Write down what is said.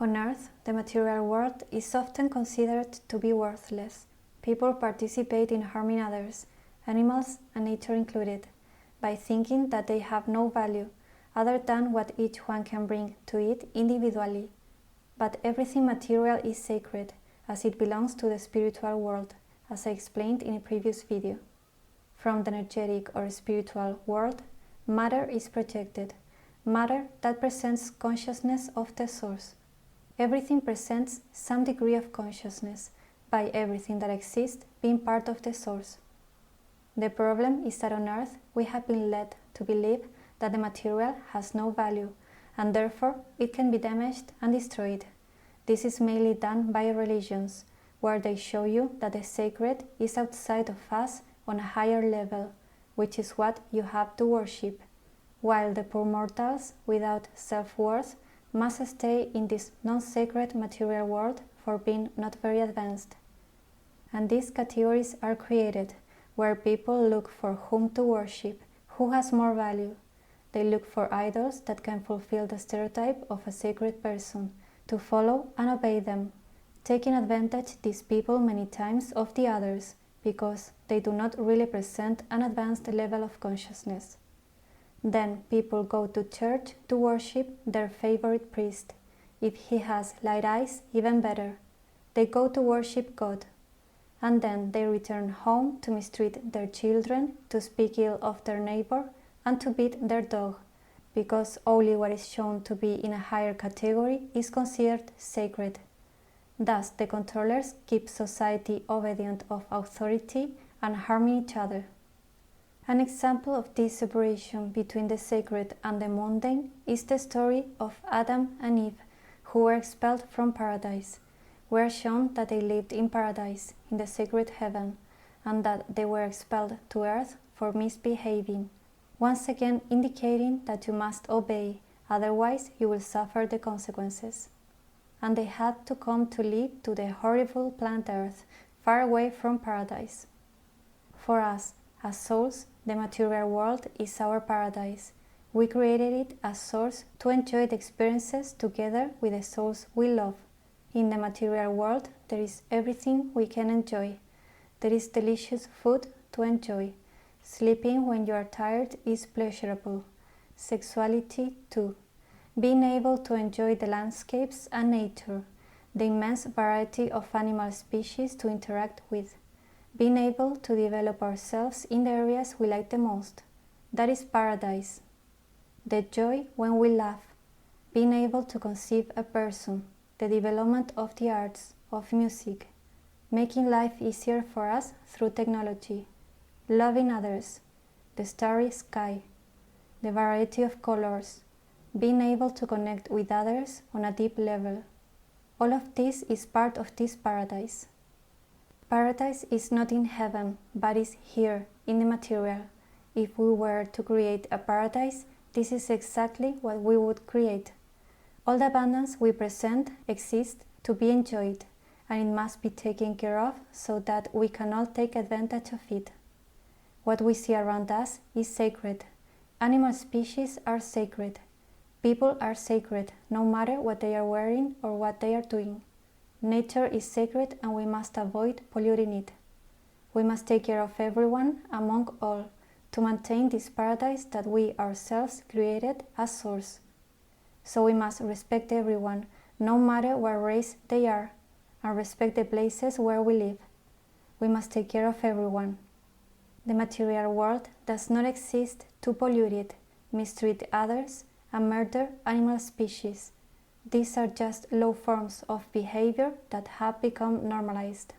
On Earth, the material world is often considered to be worthless. People participate in harming others, animals and nature included, by thinking that they have no value other than what each one can bring to it individually. But everything material is sacred, as it belongs to the spiritual world, as I explained in a previous video. From the energetic or spiritual world, matter is projected, matter that presents consciousness of the source. Everything presents some degree of consciousness, by everything that exists being part of the source. The problem is that on Earth we have been led to believe that the material has no value, and therefore it can be damaged and destroyed. This is mainly done by religions, where they show you that the sacred is outside of us on a higher level, which is what you have to worship, while the poor mortals without self-worth must stay in this non-sacred material world for being not very advanced. And these categories are created, where people look for whom to worship, who has more value. They look for idols that can fulfill the stereotype of a sacred person, to follow and obey them, taking advantage these people many times of the others, because they do not really present an advanced level of consciousness. Then people go to church to worship their favorite priest. If he has light eyes, even better. They go to worship God. And then they return home to mistreat their children, to speak ill of their neighbor, and to beat their dog, because only what is shown to be in a higher category is considered sacred. Thus, the controllers keep society obedient of authority and harming each other. An example of this separation between the sacred and the mundane is the story of Adam and Eve, who were expelled from paradise. We are shown that they lived in paradise, in the sacred heaven, and that they were expelled to earth for misbehaving, once again indicating that you must obey, otherwise you will suffer the consequences. And they had to come to live to the horrible planet Earth, far away from paradise. For us, as souls, the material world is our paradise. We created it as source to enjoy the experiences together with the souls we love. In the material world, there is everything we can enjoy. There is delicious food to enjoy. Sleeping when you are tired is pleasurable. Sexuality too. Being able to enjoy the landscapes and nature, the immense variety of animal species to interact with. Being able to develop ourselves in the areas we like the most. That is paradise. The joy when we laugh. Being able to conceive a person. The development of the arts, of music. Making life easier for us through technology. Loving others. The starry sky. The variety of colors. Being able to connect with others on a deep level. All of this is part of this paradise. Paradise is not in heaven, but is here, in the material. If we were to create a paradise, this is exactly what we would create. All the abundance we present exists to be enjoyed, and it must be taken care of so that we can all take advantage of it. What we see around us is sacred. Animal species are sacred. People are sacred, no matter what they are wearing or what they are doing. Nature is sacred and we must avoid polluting it. We must take care of everyone among all to maintain this paradise that we ourselves created as source. So we must respect everyone, no matter what race they are, and respect the places where we live. We must take care of everyone. The material world does not exist to pollute it, mistreat others, and murder animal species. These are just low forms of behavior that have become normalized.